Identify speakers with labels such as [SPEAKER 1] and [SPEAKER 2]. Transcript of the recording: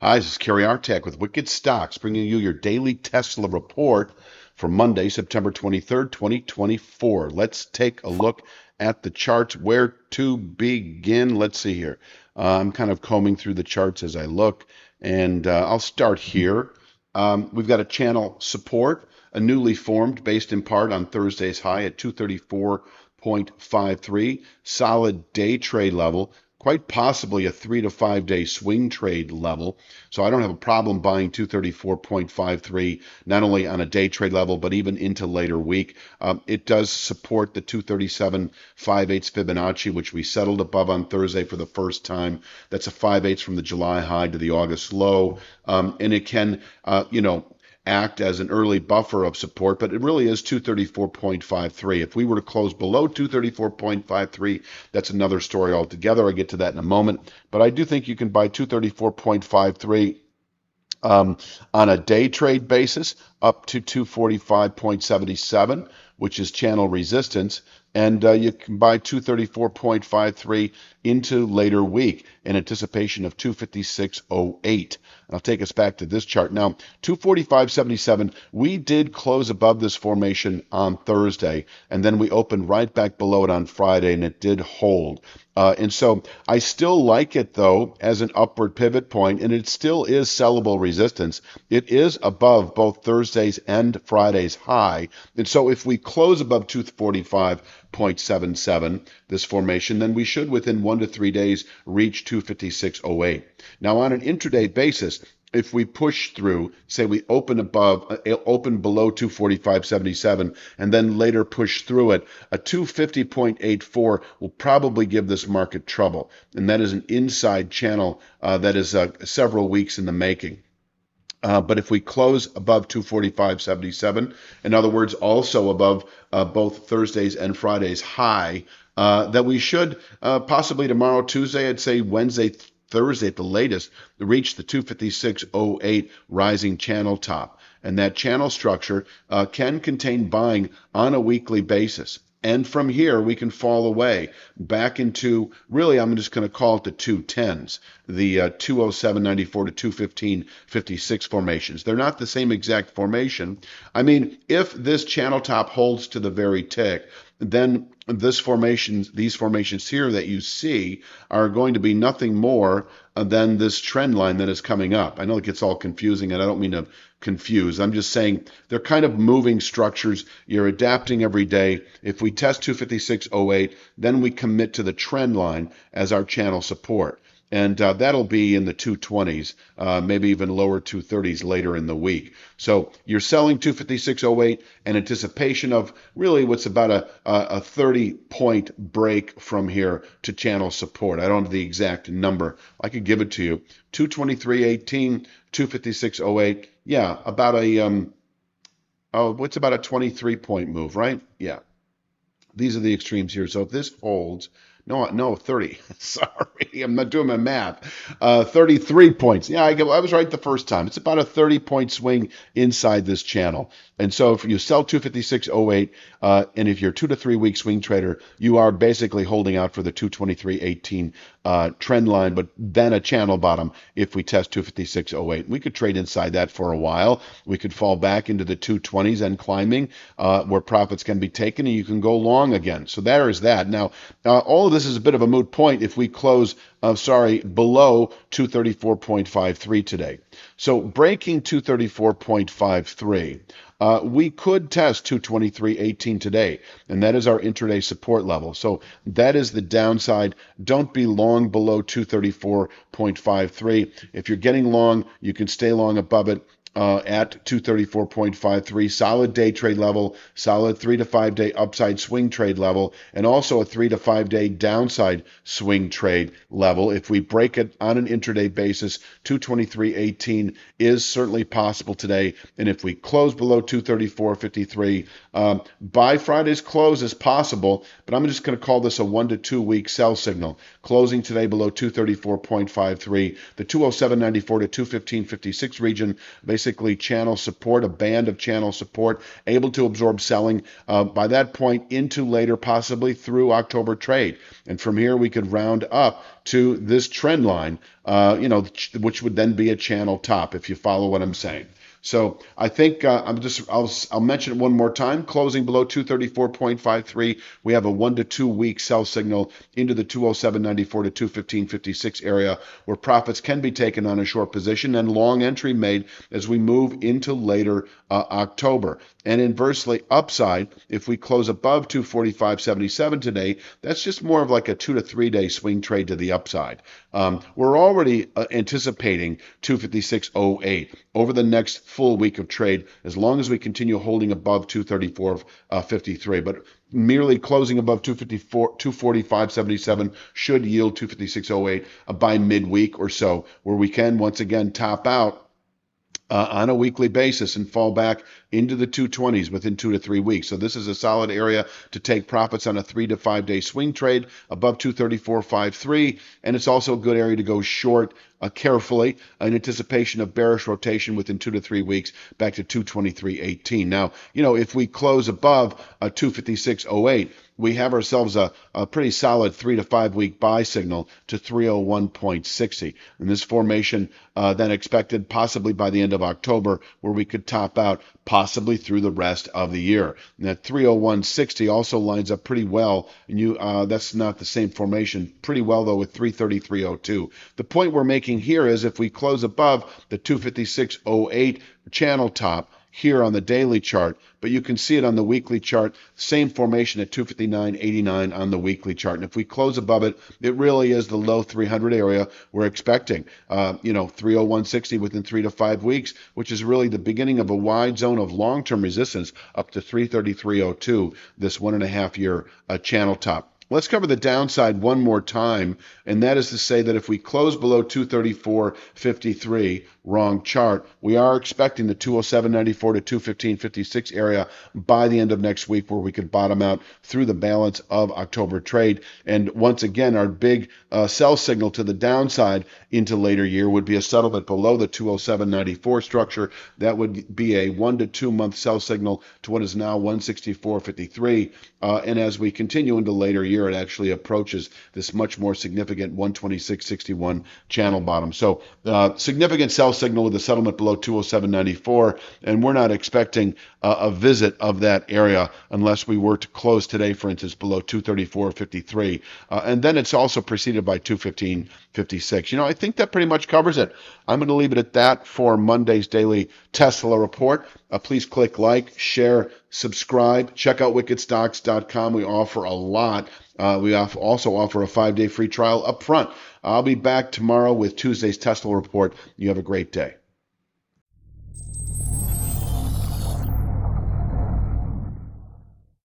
[SPEAKER 1] Hi, this is Kerry Artak with Wicked Stocks, bringing you your daily Tesla report for Monday, September 23rd, 2024. Let's take a look at the charts. Where to begin? Let's see here. I'm kind of combing through the charts as I look, and I'll start here. We've got a channel support, a newly formed, based in part on Thursday's high at 234.53, solid day trade level, quite possibly a 3 to 5 day swing trade level. So I don't have a problem buying 234.53, not only on a day trade level, but even into later week. It does support the 237.5/8 Fibonacci, which we settled above on Thursday for the first time. That's a 5/8 from the July high to the August low. And it can, act as an early buffer of support, but it really is 234.53. If we were to close below 234.53, that's another story altogether. I'll get to that in a moment, but I do think you can buy 234.53 on a day trade basis up to 245.77, which is channel resistance. And you can buy 234.53 into later week in anticipation of 256.08. I'll take us back to this chart. Now, 245.77, we did close above this formation on Thursday, and then we opened right back below it on Friday, and it did hold. And so I still like it, though, as an upward pivot point, and it still is sellable resistance. It is above both Thursday's and Friday's high. And so if we close above 245.77, this formation, then we should, within 1 to 3 days, reach 256.08. Now, on an intraday basis, if we push through, say we open below 245.77 and then later push through it, a 250.84 will probably give this market trouble. And that is an inside channel that is several weeks in the making. But if we close above 245.77, in other words, also above both Thursday's and Friday's high, that we should possibly tomorrow, Tuesday, I'd say Wednesday, Thursday at the latest, reach the 256.08 rising channel top. And that channel structure can contain buying on a weekly basis. And from here, we can fall away back into, really, I'm just going to call it the 210s, the 207.94 to 215.56 formations. They're not the same exact formation. I mean, if this channel top holds to the very tick, then these formations here that you see are going to be nothing more than this trend line that is coming up. I know it gets all confusing, and I don't mean to confuse. I'm just saying they're kind of moving structures. You're adapting every day. If we test 256.08, then we commit to the trend line as our channel support. And that'll be in the 220s, maybe even lower 230s later in the week. So you're selling 256.08 in anticipation of really what's about a 30-point break from here to channel support. I don't have the exact number. I could give it to you. 223.18, 256.08. Yeah, about what's about a 23-point move, right? Yeah. These are the extremes here. So if this holds, no, 30. Sorry, I'm not doing my math. 33 points. Yeah, I was right the first time. It's about a 30-point swing inside this channel. And so if you sell 256.08, and if you're 2 to 3 week swing trader, you are basically holding out for the 223.18 trend line, but then a channel bottom if we test 256.08. We could trade inside that for a while. We could fall back into the 220s and climbing, where profits can be taken, and you can go long again. So there is that. Now, all of this is a bit of a moot point if we close, below 234.53 today. So breaking 234.53, we could test 223.18 today, and that is our intraday support level. So that is the downside. Don't be long below 234.53. If you're getting long, you can stay long above it. At 234.53, solid day trade level, solid 3 to 5 day upside swing trade level, and also a 3 to 5 day downside swing trade level. If we break it on an intraday basis, 223.18 is certainly possible today. And if we close below 234.53, by Friday's close is possible, but I'm just going to call this a 1 to 2 week sell signal. Closing today below 234.53, the 207.94 to 215.56 region, basically basically channel support, a band of channel support, able to absorb selling by that point into later, possibly through October trade. And from here, we could round up to this trend line, which would then be a channel top, if you follow what I'm saying. So I think I'll mention it one more time. Closing below 234.53, we have a 1 to 2 week sell signal into the 207.94 to 215.56 area where profits can be taken on a short position and long entry made as we move into later October. And inversely, upside, if we close above 245.77 today, that's just more of like a 2 to 3 day swing trade to the upside. We're already anticipating 256.08 over the next full week of trade, as long as we continue holding above 234.53. But merely closing above 245.77 should yield 256.08 by midweek or so, where we can once again top out on a weekly basis and fall back into the 220s within 2 to 3 weeks. So this is a solid area to take profits on a 3 to 5 day swing trade above 234.53, and it's also a good area to go short carefully in anticipation of bearish rotation within 2 to 3 weeks back to 223.18. Now, if we close above 256.08, we have ourselves a pretty solid 3 to 5 week buy signal to 301.60. And this formation then expected possibly by the end of October, where we could top out possibly through the rest of the year. And that 301.60 also lines up pretty well, and that's not the same formation, pretty well though with 333.02. The point we're making here is if we close above the 256.08 channel top here on the daily chart, but you can see it on the weekly chart, same formation at 259.89 on the weekly chart. And if we close above it, it really is the low 300 area we're expecting. 301.60 within 3 to 5 weeks, which is really the beginning of a wide zone of long-term resistance up to 333.02, this 1.5 year channel top. Let's cover the downside one more time, and that is to say that if we close below 234.53, wrong chart, we are expecting the 207.94 to 215.56 area by the end of next week, where we could bottom out through the balance of October trade. And once again, our big sell signal to the downside into later year would be a settlement below the 207.94 structure. That would be a 1 to 2 month sell signal to what is now 164.53. And as we continue into later year, it actually approaches this much more significant 126.61 channel bottom. So significant sell signal with a settlement below 207.94, and we're not expecting a visit of that area unless we were to close today, for instance, below 234.53. And then it's also preceded by 215.56. I think that pretty much covers it. I'm going to leave it at that for Monday's daily Tesla report. Please click like, share, subscribe. Check out wickedstocks.com. We offer a lot. We also offer a 5-day free trial up front. I'll be back tomorrow with Tuesday's Tesla report. You have a great day.